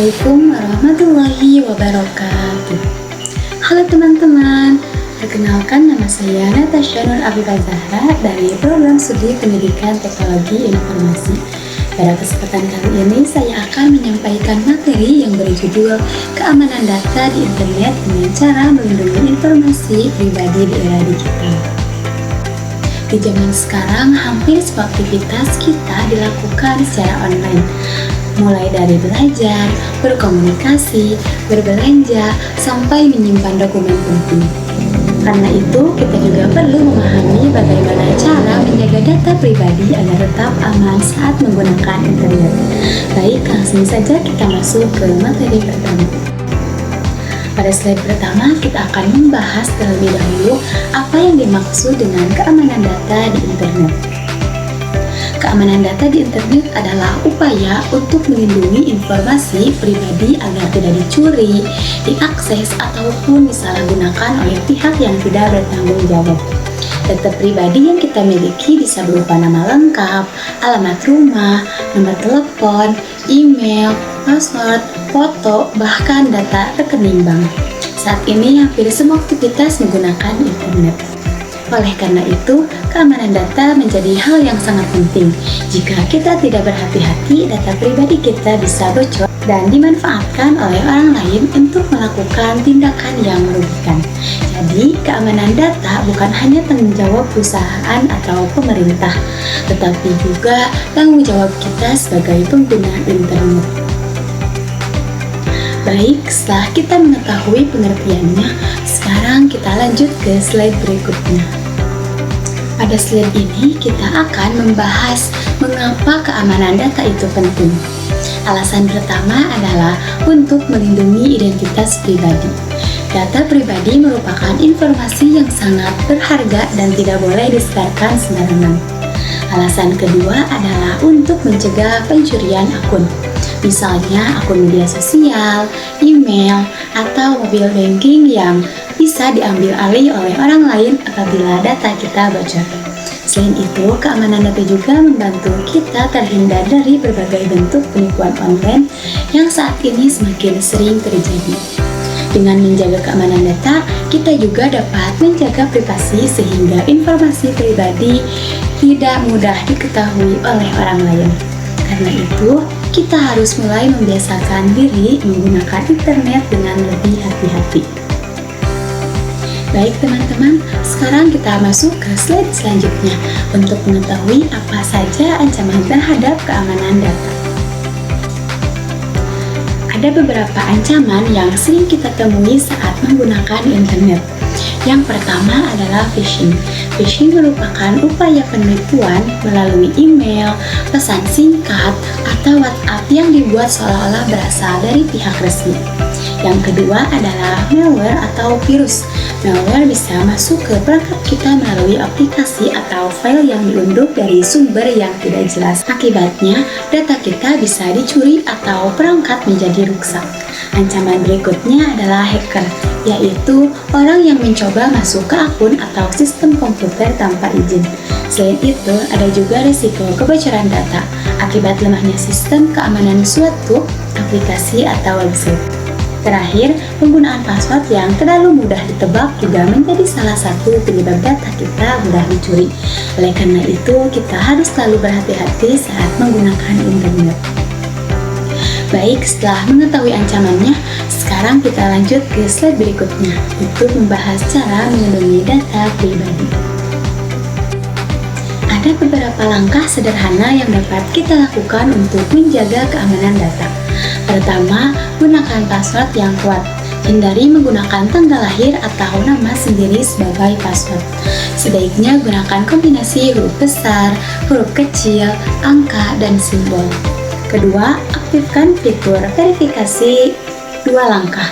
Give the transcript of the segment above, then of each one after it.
Assalamualaikum warahmatullahi wabarakatuh. Halo teman-teman, perkenalkan nama saya Natasha Nur Afifah Zahra dari Program Studi Pendidikan Teknologi Informasi. Pada kesempatan kali ini saya akan menyampaikan materi yang berjudul Keamanan Data di Internet dengan cara melindungi informasi pribadi di era digital. Di zaman sekarang, hampir semua aktivitas kita dilakukan secara online, mulai dari belajar, berkomunikasi, berbelanja, sampai menyimpan dokumen penting. Karena itu, kita juga perlu memahami bagaimana cara menjaga data pribadi agar tetap aman saat menggunakan internet. Baik, langsung saja kita masuk ke materi pertama. Pada slide pertama, kita akan membahas terlebih dahulu apa yang dimaksud dengan keamanan data di internet. Keamanan data di internet adalah upaya untuk melindungi informasi pribadi agar tidak dicuri, diakses, ataupun disalahgunakan oleh pihak yang tidak bertanggung jawab. Data pribadi yang kita miliki bisa berupa nama lengkap, alamat rumah, nomor telepon, email, password, foto, bahkan data rekening bank. Saat ini hampir semua aktivitas menggunakan internet. Oleh karena itu, keamanan data menjadi hal yang sangat penting. Jika kita tidak berhati-hati, data pribadi kita bisa bocor dan dimanfaatkan oleh orang lain untuk melakukan tindakan yang merugikan. Jadi, keamanan data bukan hanya tanggung jawab perusahaan atau pemerintah, tetapi juga tanggung jawab kita sebagai pengguna internet. Baik, setelah kita mengetahui pengertiannya, sekarang kita lanjut ke slide berikutnya. Pada slide ini, kita akan membahas mengapa keamanan data itu penting. Alasan pertama adalah untuk melindungi identitas pribadi. Data pribadi merupakan informasi yang sangat berharga dan tidak boleh disebarkan sembarangan. Alasan kedua adalah untuk mencegah pencurian akun. Misalnya akun media sosial, email, atau mobile banking yang bisa diambil alih oleh orang lain apabila data kita bocor. Selain itu, keamanan data juga membantu kita terhindar dari berbagai bentuk penipuan online yang saat ini semakin sering terjadi. Dengan menjaga keamanan data, kita juga dapat menjaga privasi sehingga informasi pribadi tidak mudah diketahui oleh orang lain. Karena itu, kita harus mulai membiasakan diri menggunakan internet dengan lebih hati-hati. Baik teman-teman, sekarang kita masuk ke slide selanjutnya untuk mengetahui apa saja ancaman terhadap keamanan data. Ada beberapa ancaman yang sering kita temui saat menggunakan internet. Yang pertama adalah phishing. Phishing merupakan upaya penipuan melalui email, pesan singkat, atau WhatsApp yang dibuat seolah-olah berasal dari pihak resmi. Yang kedua adalah malware atau virus. Malware bisa masuk ke perangkat kita melalui aplikasi atau file yang diunduh dari sumber yang tidak jelas. Akibatnya, data kita bisa dicuri atau perangkat menjadi rusak. Ancaman berikutnya adalah hacker, yaitu orang yang mencoba masuk ke akun atau sistem komputer tanpa izin. Selain itu, ada juga risiko kebocoran data akibat lemahnya sistem keamanan suatu aplikasi atau website. Terakhir, penggunaan password yang terlalu mudah ditebak juga menjadi salah satu penyebab data kita mudah dicuri. Oleh karena itu, kita harus selalu berhati-hati saat menggunakan internet. Baik, setelah mengetahui ancamannya, sekarang kita lanjut ke slide berikutnya untuk membahas cara melindungi data pribadi. Ada beberapa langkah sederhana yang dapat kita lakukan untuk menjaga keamanan data. Pertama, gunakan password yang kuat. Hindari menggunakan tanggal lahir atau nama sendiri sebagai password. Sebaiknya gunakan kombinasi huruf besar, huruf kecil, angka, dan simbol. Kedua, aktifkan fitur verifikasi 2 langkah.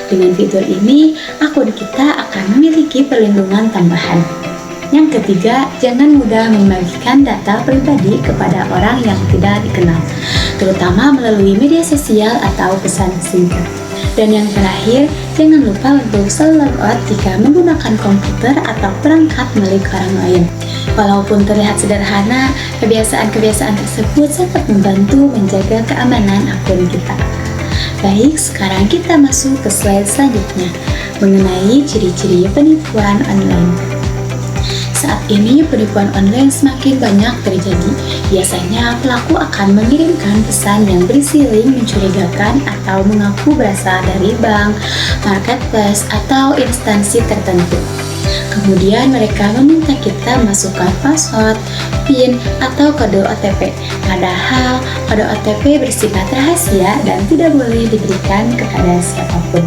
Dengan fitur ini, akun kita akan memiliki perlindungan tambahan. Yang ketiga, jangan mudah membagikan data pribadi kepada orang yang tidak dikenal, terutama melalui media sosial atau pesan singkat. Dan yang terakhir, jangan lupa untuk selalu log out jika menggunakan komputer atau perangkat milik orang lain. Walaupun terlihat sederhana, kebiasaan-kebiasaan tersebut sangat membantu menjaga keamanan akun kita. Baik, sekarang kita masuk ke slide selanjutnya mengenai ciri-ciri penipuan online. Saat ini penipuan online semakin banyak terjadi. Biasanya pelaku akan mengirimkan pesan yang berisi link mencurigakan atau mengaku berasal dari bank, marketplace, atau instansi tertentu. Kemudian mereka meminta kita masukkan password, PIN, atau kode OTP. Padahal kode OTP bersifat rahasia dan tidak boleh diberikan kepada siapapun.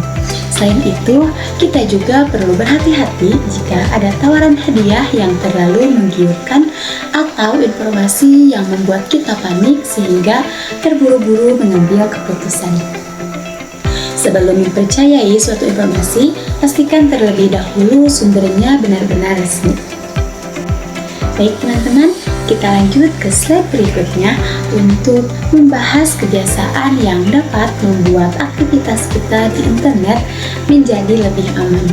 Selain itu, kita juga perlu berhati-hati jika ada tawaran hadiah yang terlalu menggiurkan atau informasi yang membuat kita panik sehingga terburu-buru mengambil keputusan. Sebelum mempercayai suatu informasi, pastikan terlebih dahulu sumbernya benar-benar resmi. Baik teman-teman, kita lanjut ke slide berikutnya untuk membahas kebiasaan yang dapat membuat aktivitas kita di internet menjadi lebih aman.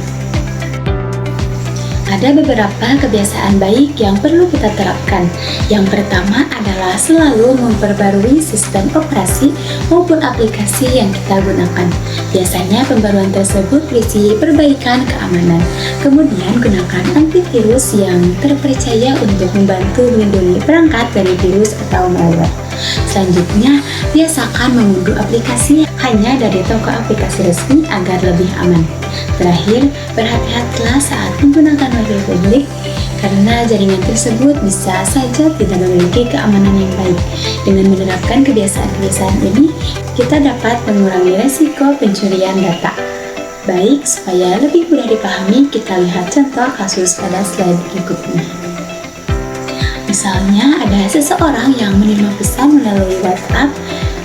Ada beberapa kebiasaan baik yang perlu kita terapkan. Yang pertama adalah selalu memperbarui sistem operasi maupun aplikasi yang kita gunakan. Biasanya pembaruan tersebut berisi perbaikan keamanan. Kemudian gunakan antivirus yang terpercaya untuk membantu melindungi perangkat dari virus atau malware. Selanjutnya, biasakan mengunduh aplikasi hanya dari toko aplikasi resmi agar lebih aman. Terakhir, berhati-hatilah saat menggunakan wifi publik karena jaringan tersebut bisa saja tidak memiliki keamanan yang baik. Dengan menerapkan kebiasaan-kebiasaan ini, kita dapat mengurangi resiko pencurian data. Baik, supaya lebih mudah dipahami, kita lihat contoh kasus pada slide berikutnya. Misalnya, ada seseorang yang menerima pesan melalui WhatsApp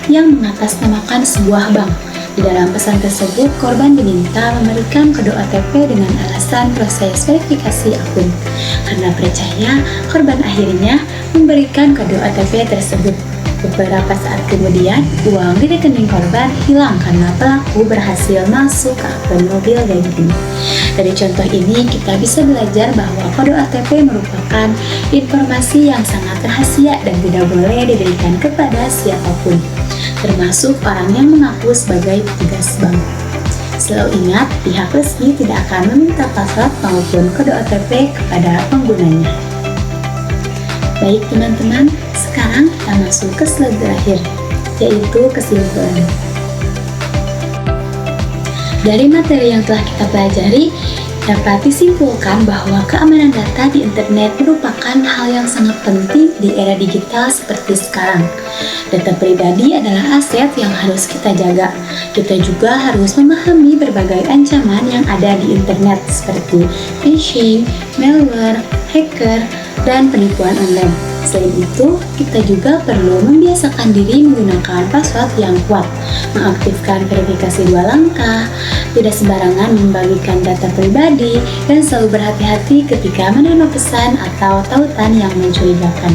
yang mengatasnamakan sebuah bank. Di dalam pesan tersebut, korban diminta memberikan kode OTP dengan alasan proses verifikasi akun. Karena percaya, korban akhirnya memberikan kode OTP tersebut. Beberapa saat kemudian, uang di rekening korban hilang karena pelaku berhasil masuk ke akun mobil banking. Dari contoh ini, kita bisa belajar bahwa kode OTP merupakan informasi yang sangat rahasia dan tidak boleh diberikan kepada siapapun, termasuk orang yang mengaku sebagai petugas bank. Selalu ingat, pihak resmi tidak akan meminta password maupun kode OTP kepada penggunanya. Baik teman-teman, sekarang kita masuk ke slide terakhir, yaitu kesimpulan. Dari materi yang telah kita pelajari, dapat disimpulkan bahwa keamanan data di internet merupakan hal yang sangat penting di era digital seperti sekarang. Data pribadi adalah aset yang harus kita jaga. Kita juga harus memahami berbagai ancaman yang ada di internet seperti phishing, malware, hacker, dan penipuan online. Selain itu, kita juga perlu membiasakan diri menggunakan password yang kuat, mengaktifkan verifikasi 2 langkah, tidak sembarangan membagikan data pribadi, dan selalu berhati-hati ketika menerima pesan atau tautan yang mencurigakan.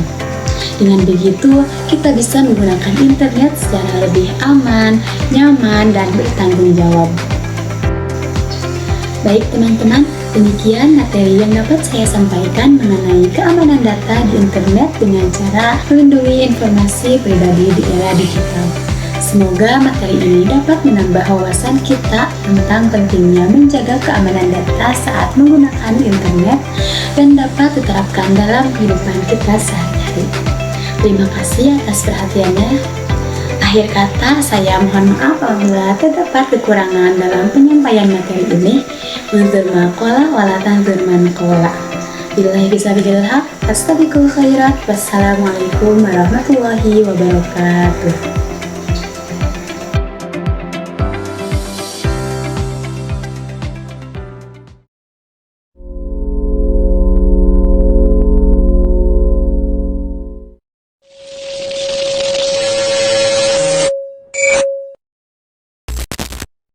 Dengan begitu, kita bisa menggunakan internet secara lebih aman, nyaman, dan bertanggung jawab. Baik teman-teman, demikian materi yang dapat saya sampaikan mengenai keamanan data di internet dengan cara melindungi informasi pribadi di era digital. Semoga materi ini dapat menambah wawasan kita tentang pentingnya menjaga keamanan data saat menggunakan internet dan dapat diterapkan dalam kehidupan kita sehari-hari. Terima kasih atas perhatiannya. Akhir kata, saya mohon maaf apabila terdapat kekurangan dalam penyampaian materi ini. Unzur maqala wala tanzur man qala. Billahi bisabiqil haq, astabiqul khairat. Wassalamualaikum warahmatullahi wabarakatuh.